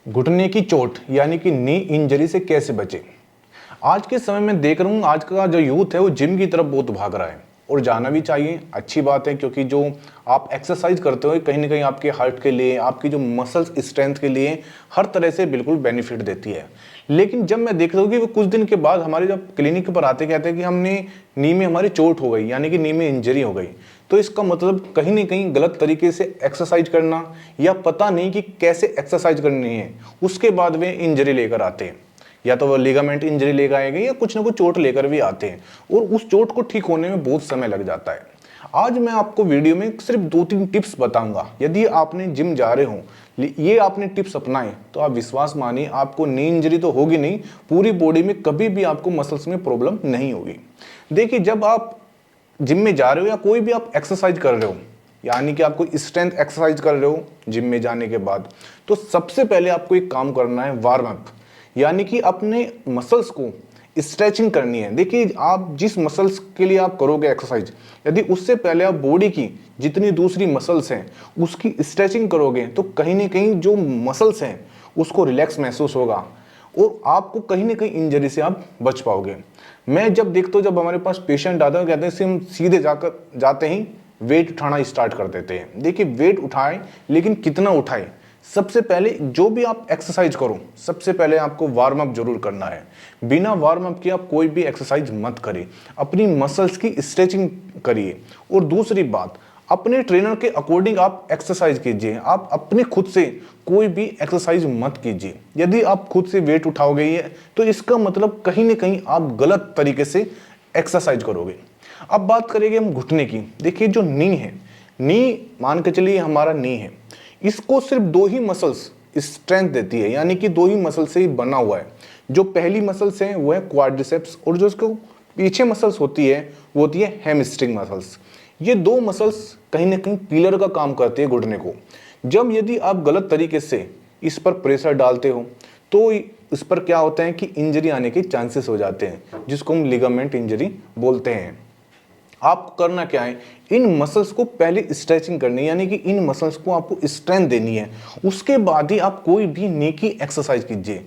घुटने की चोट यानी कि नी इंजरी से कैसे बचे। आज के समय में देख रहा हूँ आज का जो यूथ है वो जिम की तरफ बहुत भाग रहा है और जाना भी चाहिए, अच्छी बात है, क्योंकि जो आप एक्सरसाइज करते हो कहीं ना कहीं आपके हार्ट के लिए, आपकी जो मसल्स स्ट्रेंथ के लिए हर तरह से बिल्कुल बेनिफिट देती है। लेकिन जब मैं देख रहा हूँ कि वो कुछ दिन के बाद हमारे जब क्लिनिक पर आते कहते हैं कि हमने नी में हमारी चोट हो गई यानी कि नी में इंजरी हो गई, तो इसका मतलब कहीं ना कहीं गलत तरीके से एक्सरसाइज करना या पता नहीं कि कैसे एक्सरसाइज करनी है, उसके बाद वे इंजरी लेकर आते हैं। या तो वो लिगामेंट इंजरी लेकर आएंगे या कुछ ना कुछ चोट लेकर भी आते हैं और उस चोट को ठीक होने में बहुत समय लग जाता है। आज मैं आपको वीडियो में सिर्फ 2-3 टिप्स बताऊंगा। यदि आपने जिम जा रहे हो, ये आपने टिप्स अपनाए तो आप विश्वास मानिए आपको नी इंजरी तो होगी नहीं, पूरी बॉडी में कभी भी आपको मसल्स में प्रॉब्लम नहीं होगी। देखिए, जब आप जिम में जा रहे हो या कोई भी आप एक्सरसाइज कर रहे हो, यानी कि आपको स्ट्रेंथ एक्सरसाइज कर रहे हो जिम में जाने के बाद, तो सबसे पहले आपको एक काम करना है, वार्म अप, यानी कि अपने मसल्स को स्ट्रेचिंग करनी है। देखिए, आप जिस मसल्स के लिए आप करोगे एक्सरसाइज, यदि उससे पहले आप बॉडी की जितनी दूसरी मसल्स हैं उसकी स्ट्रेचिंग करोगे तो कहीं ना कहीं जो मसल्स हैं उसको रिलैक्स महसूस होगा और आपको कहीं ना कहीं इंजरी से आप बच पाओगे। मैं जब देखता हूँ, जब हमारे पास पेशेंट आते हैं कहते हैं हम सीधे जाते ही वेट उठाना स्टार्ट कर देते हैं। देखिए, वेट उठाएं लेकिन कितना उठाएं, सबसे पहले जो भी आप एक्सरसाइज करो सबसे पहले आपको वार्म अप जरूर करना है। बिना वार्म अप के आप कोई भी एक्सरसाइज मत करिए, अपनी मसल्स की स्ट्रेचिंग करिए। और दूसरी बात, अपने ट्रेनर के अकॉर्डिंग आप एक्सरसाइज कीजिए, आप अपने खुद से कोई भी एक्सरसाइज मत कीजिए। यदि आप खुद से वेट उठाओगे तो इसका मतलब कहीं ना कहीं आप गलत तरीके से एक्सरसाइज करोगे। अब बात करेंगे हम घुटने की। देखिए, जो नी है, नी मान के चलिए हमारा नी है, इसको सिर्फ 2 ही मसल्स स्ट्रेंथ देती है, यानी कि 2 ही मसल से ही बना हुआ है। जो पहली मसल्स है वो है क्वाड्रिसेप्स और जो इसको पीछे मसल्स होती है वो होती है हैमस्ट्रिंग मसल्स। ये 2 मसल्स कहीं ना कहीं पिलर का काम करते हैं घुटने को। जब यदि आप गलत तरीके से इस पर प्रेशर डालते हो तो इस पर क्या होता है कि इंजरी आने के चांसेस हो जाते हैं, जिसको हम लिगामेंट इंजरी बोलते हैं। आपको करना क्या है, इन मसल्स को पहले स्ट्रेचिंग करनी है, यानी कि इन मसल्स को आपको स्ट्रेंथ देनी है। उसके बाद ही आप कोई भी नी की एक्सरसाइज कीजिए,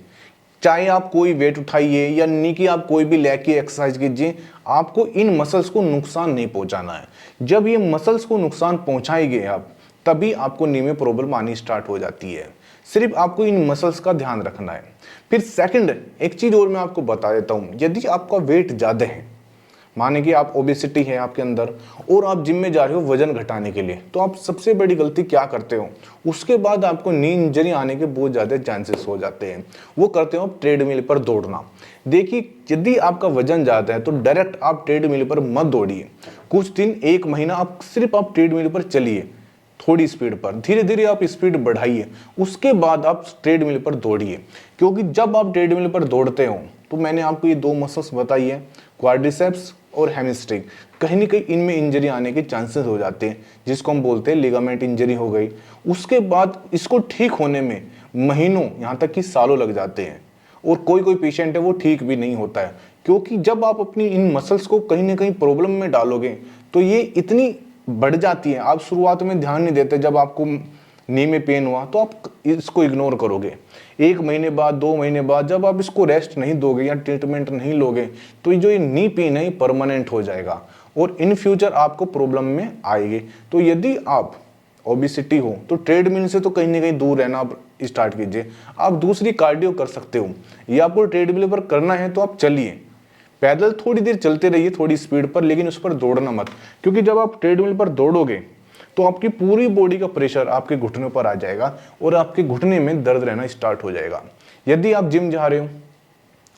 चाहे आप कोई वेट उठाइए या नी की आप कोई भी लेग की एक्सरसाइज कीजिए, आपको इन मसल्स को नुकसान नहीं पहुंचाना है। जब ये मसल्स को नुकसान पहुंचाएंगे आप, तभी आपको नी में प्रॉब्लम आनी स्टार्ट हो जाती है। सिर्फ आपको इन मसल्स का ध्यान रखना है। फिर सेकंड एक चीज और मैं आपको बता देता हूं, यदि आपका वेट ज्यादा है, माने कि आप ओबेसिटी है आपके अंदर और आप जिम में जा रहे हो वजन घटाने के लिए, तो आप सबसे बड़ी गलती क्या करते हो, उसके बाद आपको नी इंजरी आने के बहुत ज़्यादा चांसेस हो जाते हैं। वो करते हो आप ट्रेडमिल पर दौड़ना। देखिए, यदि आपका वजन ज़्यादा है तो डायरेक्ट आप ट्रेडमिल पर मत दौड़िए। कुछ दिन, 1 महीना आप सिर्फ आप ट्रेडमिल पर चलिए, थोड़ी स्पीड पर, धीरे धीरे आप स्पीड बढ़ाइए, उसके बाद आप ट्रेडमिल पर दौड़िए। क्योंकि जब आप ट्रेडमिल पर दौड़ते हो तो मैंने आपको ये 2 मसल्स बताई है, क्वाड्रिसेप्स और हैमस्ट्रिंग, कहीं ना कहीं इनमें इंजरी आने के चांसेस हो जाते हैं, जिसको हम बोलते हैं लिगामेंट इंजरी हो गई। उसके बाद इसको ठीक होने में महीनों, यहाँ तक कि सालों लग जाते हैं और कोई कोई पेशेंट है वो ठीक भी नहीं होता है। क्योंकि जब आप अपनी इन मसल्स को कहीं ना कहीं प्रॉब्लम में डालोगे तो ये इतनी बढ़ जाती है, आप शुरुआत में ध्यान नहीं देते। जब आपको नी में पेन हुआ तो आप इसको इग्नोर करोगे। 1 महीने बाद, 2 महीने बाद जब आप इसको रेस्ट नहीं दोगे या ट्रीटमेंट नहीं लोगे तो ये जो ये नी पेन है परमानेंट हो जाएगा और इन फ्यूचर आपको प्रॉब्लम में आएगी। तो यदि आप ओबेसिटी हो तो ट्रेडमिल से तो कहीं ना कहीं दूर रहना आप स्टार्ट कीजिए। आप दूसरी कार्डियो कर सकते हो, या आपको ट्रेडमिल पर करना है तो आप चलिए, पैदल थोड़ी देर चलते रहिए थोड़ी स्पीड पर, लेकिन उस पर दौड़ना मत। क्योंकि जब आप ट्रेडमिल पर दौड़ोगे तो आपकी पूरी बॉडी का प्रेशर आपके घुटनों पर आ जाएगा और आपके घुटने में दर्द रहना स्टार्ट हो जाएगा। यदि आप जिम जा रहे हो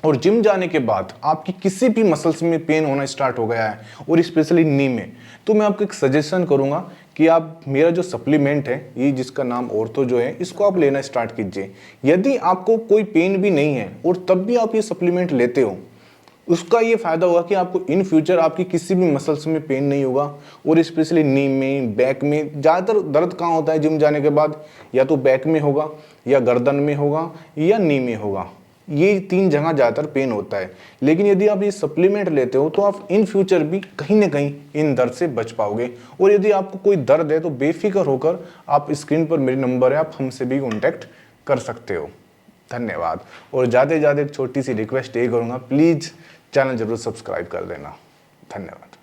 और जिम जाने के बाद आपकी किसी भी मसल्स में पेन होना स्टार्ट हो गया है और स्पेशली नी में, तो मैं आपको एक सजेशन करूंगा कि आप मेरा जो सप्लीमेंट है, ये जिसका नाम ऑर्थो जो है, इसको आप लेना स्टार्ट कीजिए। यदि आपको कोई पेन भी नहीं है और तब भी आप ये सप्लीमेंट लेते हो, उसका ये फायदा होगा कि आपको इन फ्यूचर आपकी किसी भी मसल्स में पेन नहीं होगा। और स्पेशली नी में, बैक में ज़्यादातर दर्द कहाँ होता है जिम जाने के बाद, या तो बैक में होगा या गर्दन में होगा या नी में होगा, ये 3 जगह ज़्यादातर पेन होता है। लेकिन यदि आप ये सप्लीमेंट लेते हो तो आप इन फ्यूचर भी कहीं ना कहीं इन दर्द से बच पाओगे। और यदि आपको कोई दर्द है तो बेफिक्र होकर आप स्क्रीन पर मेरे नंबर है, आप हमसे भी कॉन्टैक्ट कर सकते हो। धन्यवाद। और ज़्यादा से ज़्यादा एक छोटी सी रिक्वेस्ट ये करूँगा, प्लीज़ चैनल ज़रूर सब्सक्राइब कर देना। धन्यवाद।